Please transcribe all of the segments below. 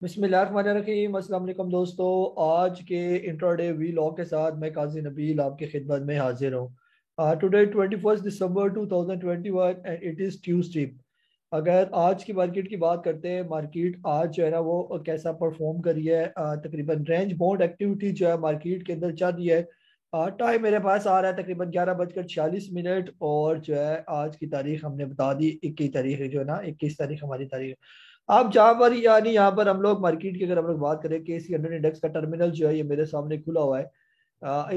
बिस्मिल्लाहिर्रहमानिर्रहीम। अस्सलाम वालेकुम दोस्तों, आज के इंट्राडे वीलॉग के साथ मैं काजी नबील आपकी खिदमत में हाजिर हूँ। Today 21 December 2021 and it is Tuesday. अगर आज की मार्केट की बात करते हैं, मार्केट आज जो है ना वो कैसा परफॉर्म करी है। तकरीबन रेंज बाउंड एक्टिविटी जो है मार्केट के अंदर चल रही है। टाइम मेरे पास आ रहा है तकरीबन 11:46 और जो है आज की तारीख हमने बता दी 21 तारीख, जो है ना 21 तारीख हमारी तारीख। अब जहाँ पर यानी यहाँ पर हम लोग मार्केट की अगर हम लोग बात करें, KC 100 इंडेक्स का टर्मिनल जो है ये मेरे सामने खुला हुआ है।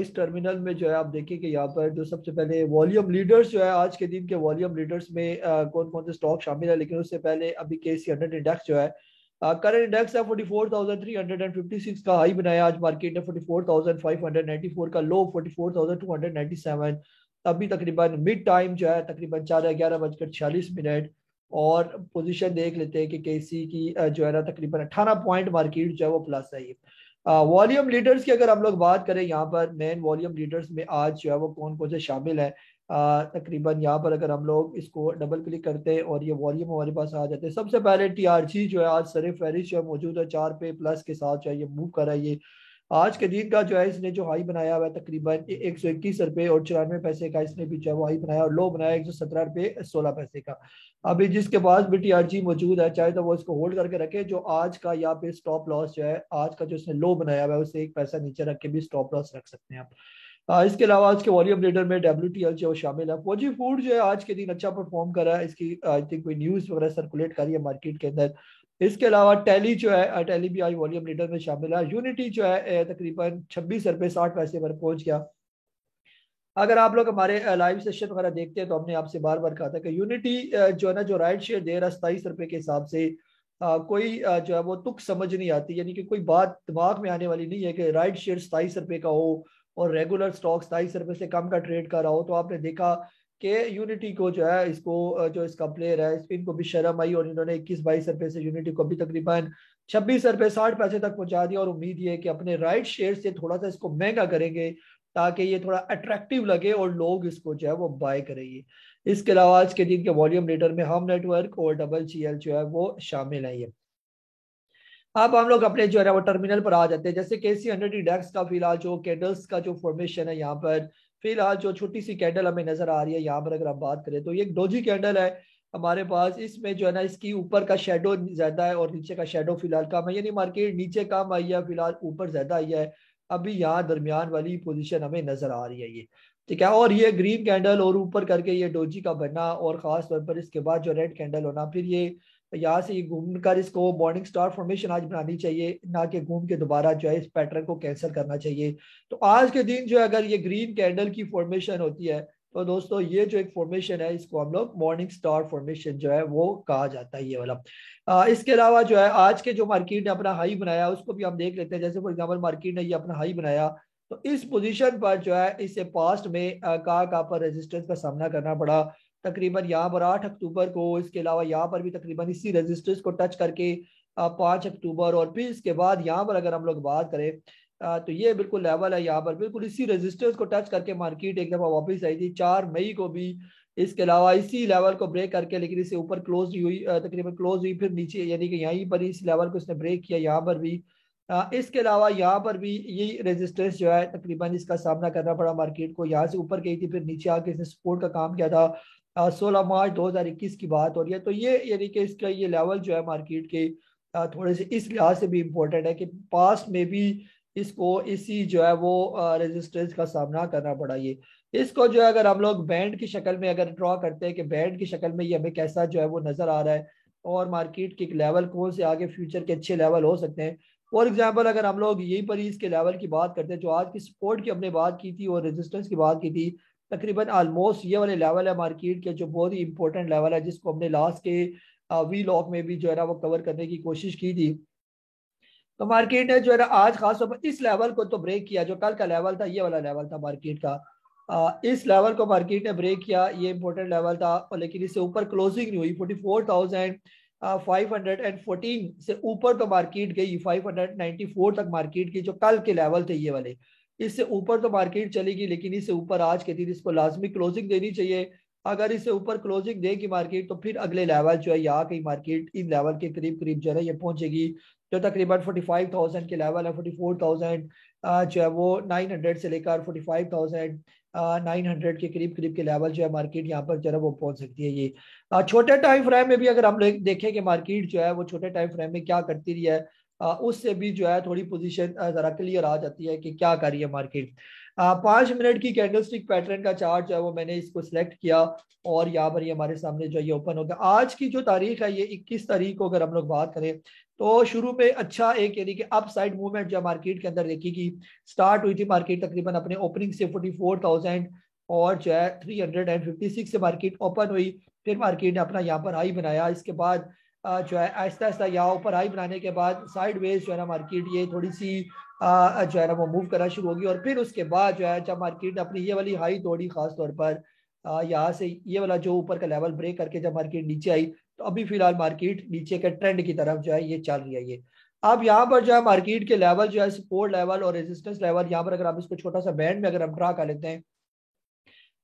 इस टर्मिनल में जो है आप देखिए कि यहाँ पर जो सबसे पहले वॉल्यूम लीडर्स जो है आज के दिन के वॉल्यूम लीडर्स में कौन कौन से स्टॉक शामिल है, लेकिन उससे पहले अभी KC 100 इंडेक्स जो है करंट इंडेक्स है 44,356 का हाई बनाया आज मार्केट ने, 44,594 का लो, 44,297। अभी तकरीबन मिड टाइम जो है तकरीबन 11:46 और पोजीशन देख लेते हैं कि केसी की जो है ना तकरीबन 18 पॉइंट मार्केट जो है वो प्लस है ये। वॉल्यूम लीडर्स की अगर हम लोग बात करें, यहाँ पर मेन वॉल्यूम लीडर्स में आज जो है वो कौन कौन से शामिल है। तकरीबन यहाँ पर अगर हम लोग इसको डबल क्लिक करते हैं और ये वॉल्यूम हमारे पास आ जाते हैं, सबसे पहले TRG जो है आज सरे फहरिस्त जो है मौजूद है 4 पे प्लस के साथ जो है ये मूव कर रहा है। ये आज के दिन का जो है इसने जो हाई बनाया हुआ है तकरीबन 121 रुपये और 94 पैसे का इसने भी जो है वो हाई बनाया, और लो बनाया 117 रुपये 16 पैसे का। अभी जिसके पास भी TRG मौजूद है चाहे तो वो इसको होल्ड करके रखे, जो आज का यहाँ पे स्टॉप लॉस जो है आज का जो इसने लो बनाया हुआ है उससे 1 पैसा नीचे रख के भी स्टॉप लॉस रख सकते हैं आप। इसके अलावा आज के वॉल्यूम लीडर में WTL जो शामिल है। फौजी फूड जो है आज के दिन अच्छा परफॉर्म कर रहा है, इसकी आई थिंक कोई न्यूज वगैरह सर्कुलेट कर रही है मार्केट के अंदर। इसके अलावा टेली जो है टेली भी आज वॉल्यूम लीडर में शामिल है। यूनिटी जो है तकरीबन 26 रुपये 60 पैसे पर पहुंच गया। अगर आप लोग हमारे लाइव सेशन वगैरह देखते हैं तो हमने आपसे बार बार कहा था कि यूनिटी जो है ना जो राइट शेयर दे रहा है 27 रुपये के हिसाब से, कोई जो है वो तुक समझ नहीं आती, यानी कि कोई बात दिमाग में आने वाली नहीं है कि राइट शेयर 27 रुपये का हो और रेगुलर स्टॉक 27 रुपये से कम का ट्रेड कर रहा हो। तो आपने देखा कि यूनिटी को जो है इसको जो इसका प्लेयर है इनको भी शर्म आई और इन्होंने 21-22 रुपये से यूनिटी को भी तकरीबन 26 रुपये 60 पैसे तक पहुंचा दिया, और उम्मीद ये है कि अपने राइट शेयर से थोड़ा सा इसको महंगा करेंगे ताकि ये थोड़ा अट्रैक्टिव लगे और लोग इसको जो है वो बाय करेंगे। इसके अलावा आज के दिन के वॉल्यूम लीडर में हम नेटवर्क और WGL जो है वो शामिल है ये। अब हम लोग अपने जो है ना वो टर्मिनल पर आ जाते हैं। जैसे KC 100 इंडेक्स का फिलहाल जो कैंडल्स का जो फॉर्मेशन है यहाँ पर फिलहाल जो छोटी सी कैंडल हमें नजर आ रही है यहाँ पर अगर आप बात करें तो ये एक डोजी कैंडल है हमारे पास। इसमें जो है ना इसकी ऊपर का शेडो ज्यादा है और नीचे का शेडो फिलहाल कम है, यानी मार्केट नीचे कम आई है फिलहाल ऊपर ज्यादा आई है। अभी यहाँ दरमियान वाली पोजीशन हमें नजर आ रही है ये, ठीक है। और ये ग्रीन कैंडल और ऊपर करके ये डोजी का बनना और खास तौर पर इसके बाद जो रेड कैंडल होना, फिर ये यहाँ से घूम कर इसको मॉर्निंग स्टार फॉर्मेशन आज बनानी चाहिए, ना कि घूम के दोबारा जो है इस पैटर्न को कैंसिल करना चाहिए। तो आज के दिन जो है अगर ये ग्रीन कैंडल की फॉर्मेशन होती है तो दोस्तों ये जो एक फॉर्मेशन है इसको हम लोग मॉर्निंग स्टार फॉर्मेशन जो है वो कहा जाता है, ये वाला। इसके अलावा जो है आज के जो मार्केट ने अपना हाई बनाया उसको भी हम देख लेते हैं। जैसे फॉर एग्जाम्पल मार्केट ने ये अपना हाई बनाया तो इस पोजीशन पर जो है इससे पास्ट में कहाँ पर रेजिस्टेंस का सामना करना पड़ा, तकरीबन यहाँ पर 8 अक्टूबर को। इसके अलावा यहाँ पर भी तकरीबन इसी रेजिस्टेंस को टच करके 5 अक्टूबर, और फिर इसके बाद यहाँ पर अगर हम लोग बात करें तो ये बिल्कुल लेवल है यहाँ पर बिल्कुल इसी रेजिस्टेंस को टच करके मार्केट एक दफा वापस आई थी 4 मई को भी। इसके अलावा इसी लेवल को ब्रेक करके लेकिन इससे ऊपर क्लोज हुई, तकरीबन क्लोज हुई फिर नीचे, यानी कि यहीं पर इस लेवल को इसने ब्रेक किया यहाँ पर भी। इसके अलावा यहाँ पर भी यही रेजिस्टेंस जो है तकरीबन इसका सामना करना पड़ा मार्केट को, यहाँ से ऊपर गई थी फिर नीचे आके इसने सपोर्ट का काम किया था। 16 मार्च 2021 की बात हो रही है। तो ये यानी कि इसका ये लेवल जो है मार्केट के थोड़े से इस लिहाज से भी इम्पोर्टेंट है कि पास्ट में भी इसको इसी जो है वो रेजिस्टेंस का सामना करना पड़ा ये। इसको जो है अगर हम लोग बैंड की शक्ल में अगर ड्रॉ करते हैं कि बैंड की शक्ल में ये हमें कैसा जो है वो नजर आ रहा है और मार्केट के लेवल कौन से आगे फ्यूचर के अच्छे लेवल हो सकते हैं। फॉर एग्जाम्पल अगर हम लोग यहीं पर इसके लेवल की बात करते हैं, जो आज की सपोर्ट की हमने बात की थी और रेजिस्टेंस की बात की थी, तकरीबन ऑलमोस्ट ये वाले लेवल है मार्केट के जो बहुत ही इंपॉर्टेंट लेवल है जिसको हमने लास्ट के वी लॉक में भी जो है ना वो कवर करने की कोशिश की थी। तो मार्केट ने जो है ना आज खास तौर पर इस लेवल को तो ब्रेक किया, जो कल का लेवल था ये वाला लेवल था मार्केट का। इस लेवल को मार्केट ने ब्रेक किया, ये इंपॉर्टेंट लेवल था, और लेकिन इससे ऊपर क्लोजिंग नहीं हुई। 44,514 से ऊपर तो मार्केट गई 594 तक मार्केट की, जो कल के लेवल थे ये वाले। इससे ऊपर तो मार्केट चलेगी लेकिन इससे ऊपर आज के दिन इसको लाजमी क्लोजिंग देनी चाहिए अगर इसे ऊपर क्लोजिंग देगी मार्केट तो फिर अगले लेवल जो है यहाँ की मार्केट इन लेवल के करीब करीब जो है ये पहुंचेगी, जो तकरीबन 45,000 के लेवल है। 44,000 जो है वो 900 से लेकर 45,900 के करीब करीब के लेवल जो है मार्केट यहाँ पर जो है वो पहुंच सकती है। ये छोटे टाइम फ्रेम में भी अगर हम देखें कि मार्केट जो है वो छोटे टाइम फ्रेम में क्या करती रही है, उससे भी जो है थोड़ी पोजीशन जरा क्लियर आ जाती है कि क्या कर रही है मार्केट। 5 मिनट की कैंडलस्टिक पैटर्न का चार्ट जो है वो मैंने इसको सिलेक्ट किया और यहाँ पर ये हमारे सामने जो है ये ओपन हो गया। आज की जो तारीख है ये 21 तारीख को अगर हम लोग बात करें तो शुरू में अच्छा एक यानी कि अप साइड मूवमेंट जो मार्केट के अंदर देखी कि स्टार्ट हुई थी मार्केट तकरीबन अपने ओपनिंग से 44,000 और जो है 356 से मार्केट ओपन हुई। फिर मार्केट ने अपना यहाँ पर हाई बनाया, इसके बाद जो है आहिस्ता आहिस्ता यहाँ ऊपर हाई बनाने के बाद साइड वेज जो है ना मार्केट ये थोड़ी सी जो है ना वो मूव करना शुरू होगी। और फिर उसके बाद जो है जब मार्केट ने अपनी ये वाली हाई तोड़ी, खासतौर पर यहाँ से ये वाला जो ऊपर का लेवल ब्रेक करके जब मार्केट नीचे आई, तो अभी फिलहाल मार्केट नीचे के ट्रेंड की तरफ जो है ये चल रही है। ये अब यहाँ पर जो है मार्केट के लेवल जो है सपोर्ट लेवल और रेजिस्टेंस लेवल, यहाँ पर अगर आप इसको छोटा सा बैंड में अगर हम ड्रा कर लेते हैं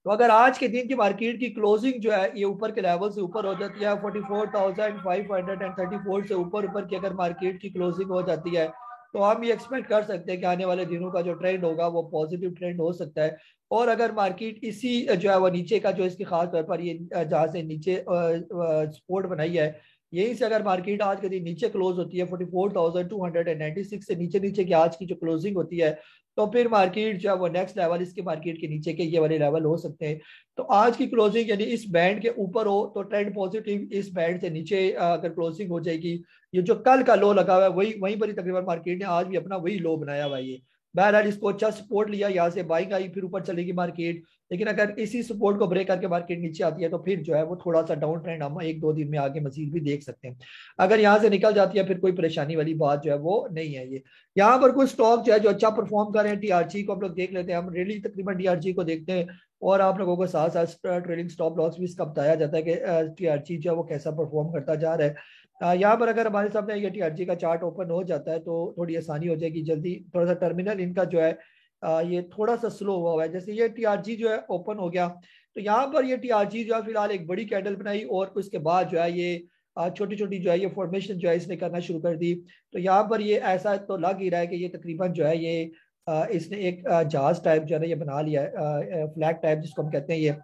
तो अगर आज के दिन की मार्केट की क्लोजिंग जो है ये ऊपर के लेवल से ऊपर हो जाती है 44,534 से ऊपर की अगर मार्केट की क्लोजिंग हो जाती है तो हम ये एक्सपेक्ट कर सकते हैं कि आने वाले दिनों का जो ट्रेंड होगा वो पॉजिटिव ट्रेंड हो सकता है। और अगर मार्केट इसी जो है वो नीचे का जो इसकी खास तौर पर ये जहाँ से नीचे सपोर्ट बनाई है, यहीं से अगर मार्केट आज के दिन नीचे क्लोज होती है 44,296 से नीचे नीचे की आज की जो क्लोजिंग होती है, तो फिर मार्केट जो है वो नेक्स्ट लेवल इसके मार्केट के नीचे के ये वाले लेवल हो सकते हैं। तो आज की क्लोजिंग यानी इस बैंड के ऊपर हो तो ट्रेंड पॉजिटिव, इस बैंड से नीचे अगर क्लोजिंग हो जाएगी, ये जो कल का लो लगा हुआ है वही वहीं पर ही तकरीबन मार्केट ने आज भी अपना वही लो बनाया हुआ है। ये बहरहाल इसको अच्छा सपोर्ट लिया, यहाँ से बाइंग आई फिर ऊपर चलेगी मार्केट, लेकिन अगर इसी सपोर्ट को ब्रेक करके मार्केट नीचे आती है तो फिर जो है वो थोड़ा सा डाउन ट्रेंड हम 1-2 दिन में आगे मजीद भी देख सकते हैं। अगर यहाँ से निकल जाती है फिर कोई परेशानी वाली बात जो है वो नहीं है। ये यहाँ पर कुछ स्टॉक जो है जो अच्छा परफॉर्म कर रहे हैं, टीआरजी को हम लोग देख लेते हैं। हम रेली तकरीबन टीआरजी को देखते हैं और आप लोगों को साथ साथ ट्रेडिंग स्टॉप लॉस भी इसका बताया जाता है कि टीआरजी जो है वो कैसा परफॉर्म करता जा रहा है। यहाँ पर अगर हमारे सामने ये टीआरजी का चार्ट ओपन हो जाता है तो थोड़ी आसानी हो जाएगी जल्दी। थोड़ा सा टर्मिनल इनका जो है ये थोड़ा सा स्लो हुआ है। जैसे ये टीआरजी जो है ओपन हो गया तो यहाँ पर ये टीआरजी जो है फिलहाल एक बड़ी कैंडल बनाई और उसके बाद जो है ये छोटी छोटी जो है ये फॉर्मेशन जो है इसने करना शुरू कर दी। तो यहाँ पर ये ऐसा तो लग ही रहा है कि ये तकरीबन जो है ये इसने एक जहाज टाइप जो है ना ये बना लिया है, फ्लैग टाइप जिसको हम कहते हैं। ये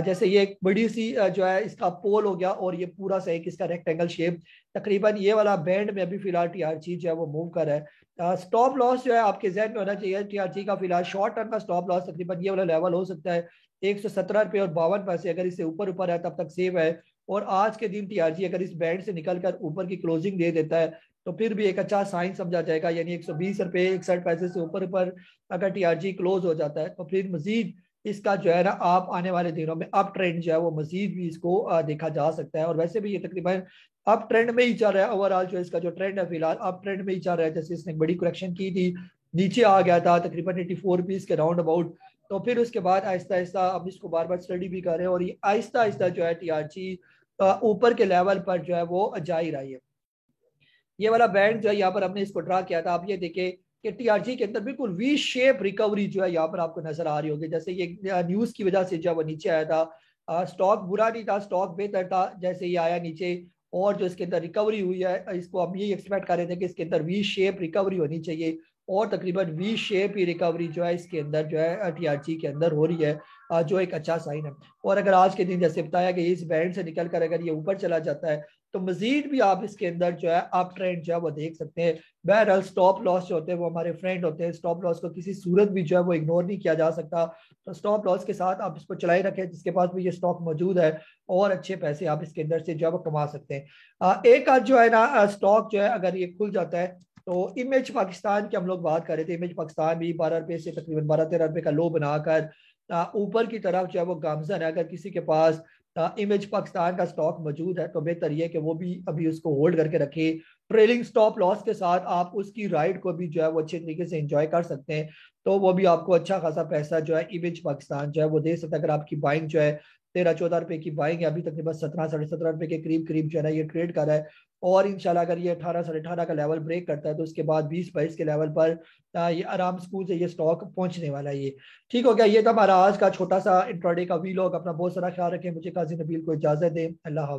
जैसे ये एक बड़ी सी जो है इसका पोल हो गया और ये पूरा सा एक इसका रेक्टेंगल शेप, तकरीबन ये वाला बैंड में अभी फिलहाल टीआरजी जो है वो मूव कर रहा है। स्टॉप लॉस जो है आपके जहन में होना चाहिए टीआरजी का, फिलहाल शॉर्ट टर्म का स्टॉप लॉस तकरीबन ये वाला लेवल हो सकता है 117 रुपये और 52 पैसे। अगर इससे ऊपर ऊपर है तब तक सेव है। और आज के दिन टीआरजी अगर इस बैंड से निकलकर ऊपर की क्लोजिंग दे देता है तो फिर भी एक अच्छा साइन समझा जाएगा, यानी 120 रुपये 61 पैसे से ऊपर अगर टीआरजी क्लोज हो जाता है तो फिर मजीद इसका जो है ना आप आने वाले दिनों में अप ट्रेंड जो है वो मजीद भी इसको देखा जा सकता है। और वैसे भी ये तकरीबन अप ट्रेंड में ही चल रहा है। ओवरऑल जो इसका जो ट्रेंड है फिलहाल अप ट्रेंड में ही चल रहा है। जैसे इसने बड़ी करेक्शन की थी, नीचे आ गया था तकरीबन 84 रुपीज के राउंड अबाउट, तो फिर उसके बाद आहिस्ता आहिस्ता अब इसको बार बार स्टडी भी कर रहे हैं और ये आहिस्ता आहिस्ता जो है टीआरजी ऊपर के लेवल पर जो है वो जा ही रही है। ये वाला बैंड जो है यहाँ पर हमने इसको ड्रा किया था, आप ये देखें कि टीआरजी के अंदर बिल्कुल वी शेप रिकवरी जो है यहाँ पर आपको नजर आ रही होगी। जैसे ये न्यूज की वजह से जब वो नीचे आया था, स्टॉक बुरा नहीं था, स्टॉक बेहतर था, जैसे ये आया नीचे और जो इसके अंदर रिकवरी हुई है इसको हम ये एक्सपेक्ट कर रहे थे कि इसके अंदर वी शेप रिकवरी होनी चाहिए और तकरीबन वी शेप ही रिकवरी जो है इसके अंदर जो है टीआरजी के अंदर हो रही है, जो एक अच्छा साइन है। और अगर आज के दिन जैसे बताया कि इस बैंड से निकल कर अगर ये ऊपर चला जाता है तो मजीद भी आप इसके अंदर जो है अप ट्रेंड जो है वो देख सकते हैं। बहरहाल स्टॉप लॉस जो होते हैं वो हमारे फ्रेंड होते हैं, स्टॉप लॉस को किसी सूरत भी जो है वो इग्नोर नहीं किया जा सकता। तो स्टॉप लॉस के साथ आप इसको चलाए रखें, जिसके पास भी ये स्टॉक मौजूद है और अच्छे पैसे आप इसके अंदर से जो है वो कमा सकते हैं। एक आज जो है ना स्टॉक जो है अगर ये खुल जाता है तो इमेज पाकिस्तान की हम लोग बात कर रहे थे, इमेज पाकिस्तान भी 12 रुपए से तकरीबन 12-13 रुपए का लो बनाकर ऊपर की तरफ जो है वो गामजन है। अगर किसी के पास इमेज पाकिस्तान का स्टॉक मौजूद है तो बेहतर ये कि वो भी अभी उसको होल्ड करके रखे। ट्रेलिंग स्टॉप लॉस के साथ आप उसकी राइड को भी जो है वो अच्छे तरीके से एंजॉय कर सकते हैं, तो वो भी आपको अच्छा खासा पैसा जो है इमेज पाकिस्तान जो है वो दे सकता है। अगर आपकी बाइंग जो है 13-14 रुपए की बाइंग है, अभी तकरीबन 17-17.5 रुपए के करीब करीब जो है ना ये ट्रेड कर रहा है। और इंशाल्लाह अगर ये 18-18.5 का लेवल ब्रेक करता है तो उसके बाद 20-22 के लेवल पर ये आराम स्कूल से ये स्टॉक पहुंचने वाला है। ये ठीक हो गया। ये था हमारा आज का छोटा सा इंट्राडे का वीलॉग। अपना बहुत सारा ख्याल रखें। मुझे काजी नबील को इजाजत दें। अल्लाह हाफ़िज़।